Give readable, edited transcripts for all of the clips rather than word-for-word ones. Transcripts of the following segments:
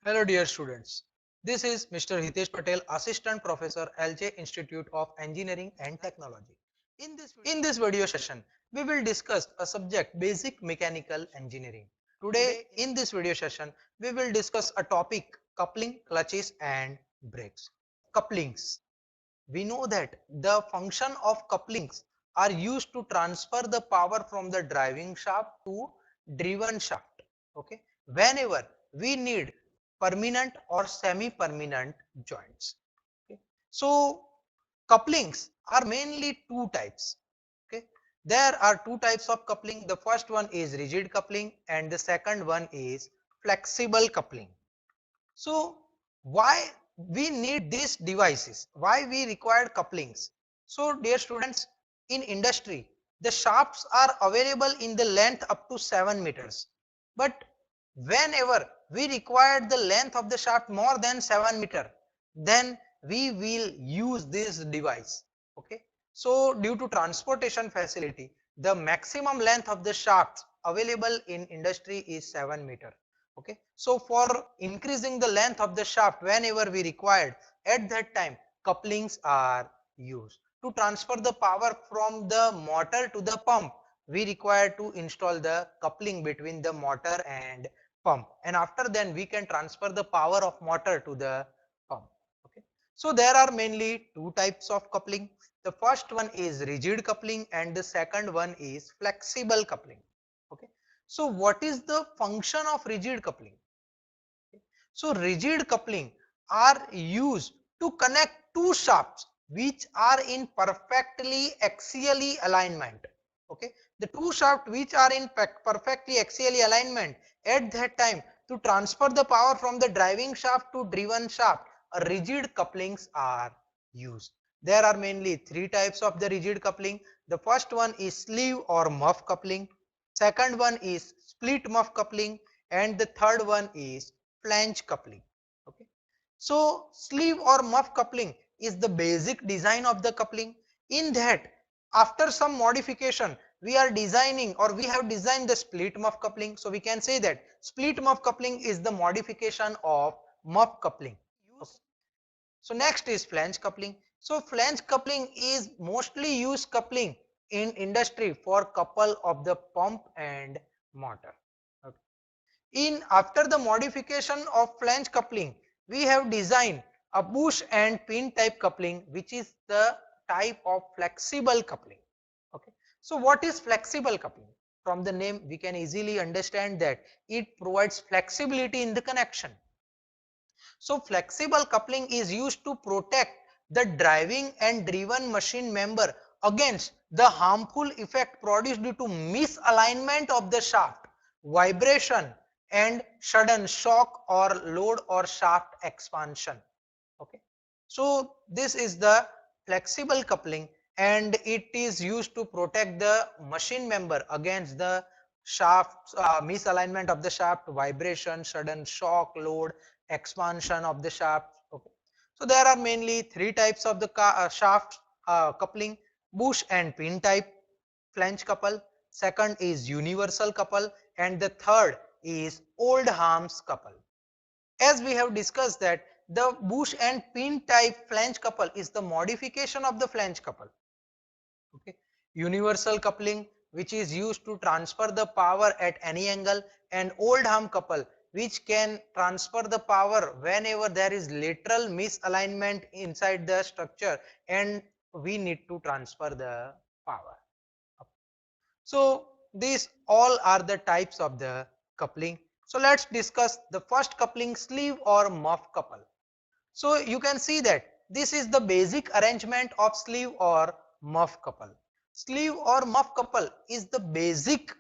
Hello dear students, this is Mr. Hitesh Patel, Assistant Professor, LJ Institute of Engineering and Technology. In this video session, we will discuss a subject basic mechanical engineering. Today in this video session, we will discuss a topic coupling, clutches and brakes. Couplings. We know that the function of couplings are used to transfer the power from the driving shaft to driven shaft. Okay, whenever we need permanent or semi-permanent joints. Okay, so couplings are mainly two types. Okay, there are two types of coupling. The first one is rigid coupling and the second one is flexible coupling. So why we need these devices? Why we require couplings? So dear students, in industry, the shafts are available in the length up to 7 meters. But whenever we require the length of the shaft more than 7 meter, then we will use this device. Okay. So due to transportation facility, the maximum length of the shafts available in industry is 7 meter. Okay, so for increasing the length of the shaft whenever we required, at that time couplings are used. To transfer the power from the motor to the pump, we require to install the coupling between the motor and pump, and after then we can transfer the power of motor to the pump. Okay, so there are mainly two types of coupling. The first one is rigid coupling and the second one is flexible coupling. Okay, so what is the function of rigid coupling? So rigid coupling are used to connect two shafts which are in perfectly axially alignment. Okay, the two shafts which are in perfectly axially alignment, at that time to transfer the power from the driving shaft to driven shaft, rigid couplings are used. There are mainly three types of the rigid coupling. The first one is sleeve or muff coupling, second one is split muff coupling, and the third one is flange coupling. Okay, so sleeve or muff coupling is the basic design of the coupling. In that, after some modification, we are designing or we have designed the split muff coupling. So we can say that split muff coupling is the modification of muff coupling. Okay. So next is flange coupling. So flange coupling is mostly used coupling in industry for couple of the pump and motor. Okay. In after the modification of flange coupling, we have designed a bush and pin type coupling, which is the type of flexible coupling. Okay. So what is flexible coupling? From the name we can easily understand that it provides flexibility in the connection. So flexible coupling is used to protect the driving and driven machine member against the harmful effect produced due to misalignment of the shaft, vibration and sudden shock or load or shaft expansion. Okay. So this is the flexible coupling and it is used to protect the machine member against the shaft misalignment of the shaft, vibration, sudden shock, load, expansion of the shaft. Okay. So there are mainly three types of the shaft coupling: bush and pin type flange couple, second is universal couple, and the third is Oldham's couple. As we have discussed that the bush and pin type flange couple is the modification of the flange couple. Okay. Universal coupling, which is used to transfer the power at any angle, and Oldham couple, which can transfer the power whenever there is lateral misalignment inside the structure and we need to transfer the power. So these all are the types of the coupling. So let's discuss the first coupling, sleeve or muff couple. So you can see that this is the basic arrangement of sleeve or muff couple. Sleeve or muff couple is the basic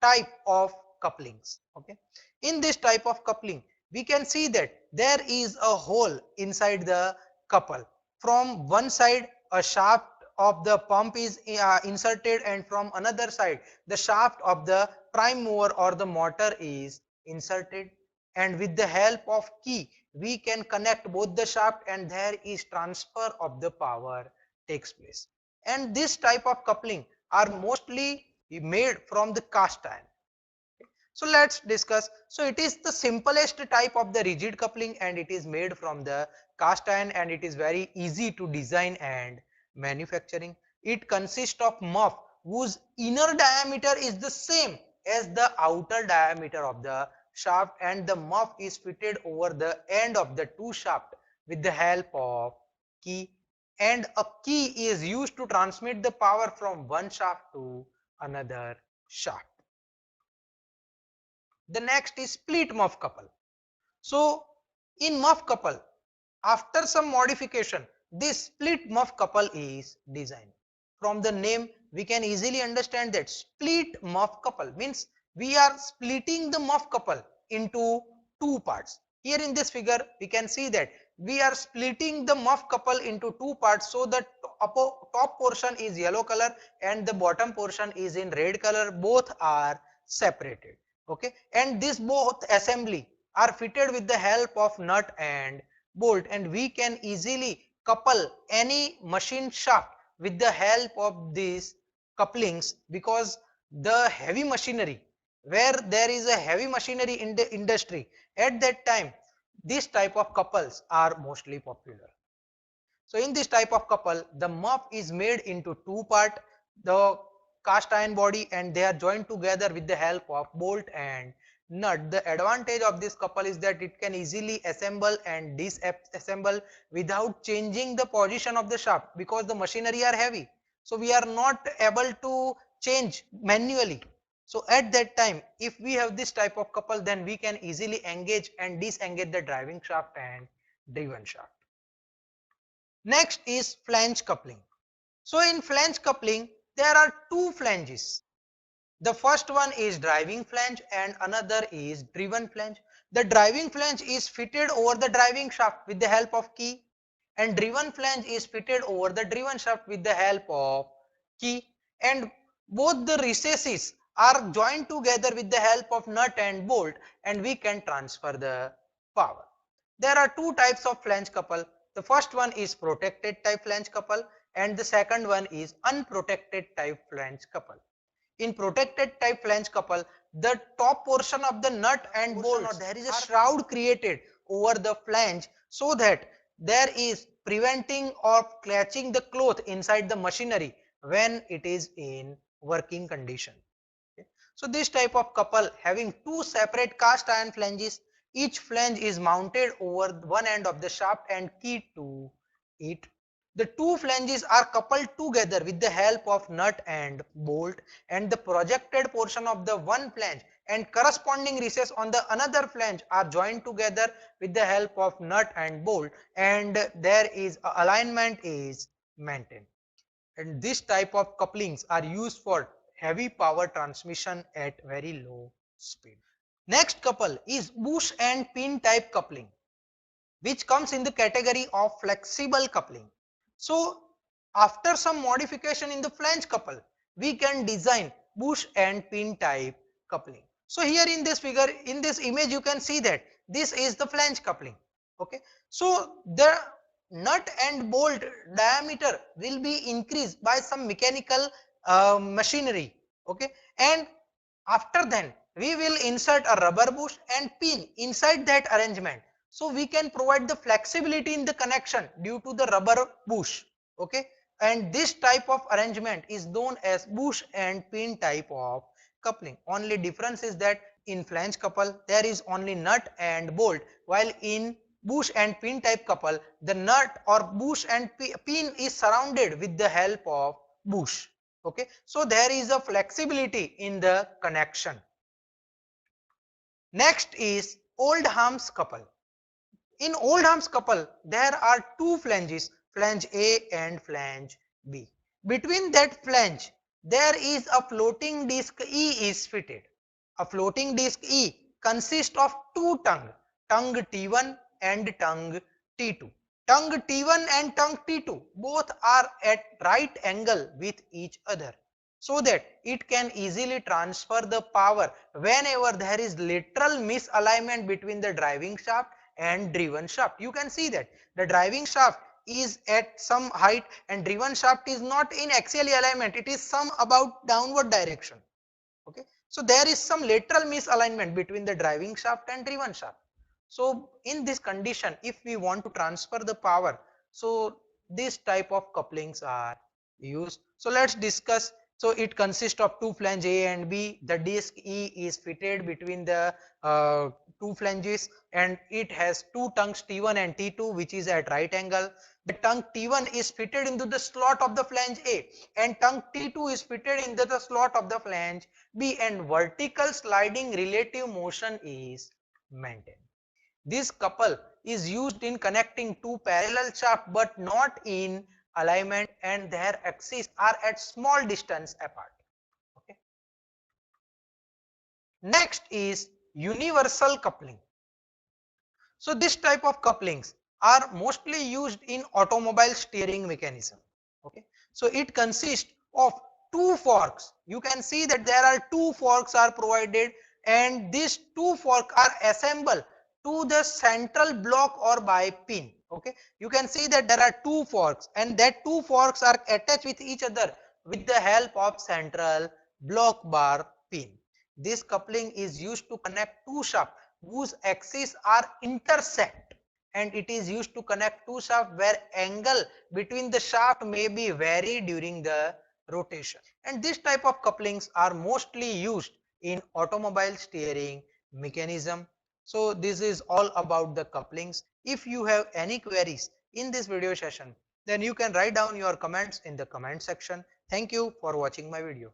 type of couplings. Okay. In this type of coupling, we can see that there is a hole inside the couple. From one side, a shaft of the pump is inserted, and from another side, the shaft of the prime mover or the motor is inserted. And with the help of key, we can connect both the shaft, and there is transfer of the power takes place. And this type of coupling are mostly made from the cast iron. So let's discuss. So it is the simplest type of the rigid coupling and it is made from the cast iron and it is very easy to design and manufacturing. It consists of muff whose inner diameter is the same as the outer diameter of the shaft and the muff is fitted over the end of the two shaft with the help of key, and a key is used to transmit the power from one shaft to another shaft. The next is split muff couple. So in muff couple, after some modification, this split muff couple is designed. From the name, we can easily understand that split muff couple means we are splitting the muff couple into two parts. Here in this figure, we can see that we are splitting the muff couple into two parts. So the top portion is yellow color and the bottom portion is in red color. Both are separated. Okay, and this both assembly are fitted with the help of nut and bolt, and we can easily couple any machine shaft with the help of these couplings, because the heavy machinery, where there is a heavy machinery in the industry, at that time this type of couples are mostly popular. So in this type of couple, the muff is made into two part, the cast iron body, and they are joined together with the help of bolt and nut. The advantage of this couple is that it can easily assemble and disassemble without changing the position of the shaft, because the machinery are heavy. So we are not able to change manually. So at that time, if we have this type of couple, then we can easily engage and disengage the driving shaft and driven shaft. Next is flange coupling. So in flange coupling, there are two flanges. The first one is driving flange and another is driven flange. The driving flange is fitted over the driving shaft with the help of key, and driven flange is fitted over the driven shaft with the help of key, and both the recesses are joined together with the help of nut and bolt, and we can transfer the power. There are two types of flange couple. The first one is protected type flange couple and the second one is unprotected type flange couple. In protected type flange couple, the top portion of the nut and bolt, there is a shroud created over the flange so that there is preventing of catching the cloth inside the machinery when it is in working condition. Okay. So this type of couple having two separate cast iron flanges, each flange is mounted over one end of the shaft and keyed to it. The two flanges are coupled together with the help of nut and bolt, and the projected portion of the one flange and corresponding recess on the another flange are joined together with the help of nut and bolt, and there is alignment is maintained. And this type of couplings are used for heavy power transmission at very low speed. Next couple is bush and pin type coupling, which comes in the category of flexible coupling. So after some modification in the flange couple, we can design bush and pin type coupling. So here in this figure, in this image, you can see that this is the flange coupling. Okay, so the nut and bolt diameter will be increased by some mechanical machinery. Okay, and after then we will insert a rubber bush and pin inside that arrangement, so we can provide the flexibility in the connection due to the rubber bush. Okay, and this type of arrangement is known as bush and pin type of coupling. Only difference is that in flange couple there is only nut and bolt, while in bush and pin type couple the nut or bush and pin is surrounded with the help of bush. Okay, so there is a flexibility in the connection. Next is Oldham's couple. In Oldham's couple, there are two flanges, flange A and flange B. Between that flange, there is a floating disc E is fitted. A floating disc E consists of two tongue T1 and tongue T2. Tongue T1 and tongue T2 both are at right angle with each other, so that it can easily transfer the power whenever there is literal misalignment between the driving shaft and driven shaft. You can see that the driving shaft is at some height and driven shaft is not in axially alignment, it is some about downward direction. Okay, So there is some lateral misalignment between the driving shaft and driven shaft. So in this condition, if we want to transfer the power, so this type of couplings are used. So let's discuss. So it consists of two flange A and B. The disc E is fitted between the two flanges, and it has two tongues T1 and T2 which is at right angle. The tongue T1 is fitted into the slot of the flange A, and tongue T2 is fitted into the slot of the flange B, and vertical sliding relative motion is maintained. This couple is used in connecting two parallel shafts but not in alignment, and their axes are at small distance apart. Okay. Next is universal coupling. So this type of couplings are mostly used in automobile steering mechanism. Okay. So it consists of two forks. You can see that there are two forks are provided, and these two forks are assembled to the central block or by pin. Okay. You can see that there are two forks, and that two forks are attached with each other with the help of central block bar pin. This coupling is used to connect two shafts whose axes are intersect, and it is used to connect two shafts where angle between the shaft may be varied during the rotation. And this type of couplings are mostly used in automobile steering mechanism. So this is all about the couplings. If you have any queries in this video session, then you can write down your comments in the comment section. Thank you for watching my video.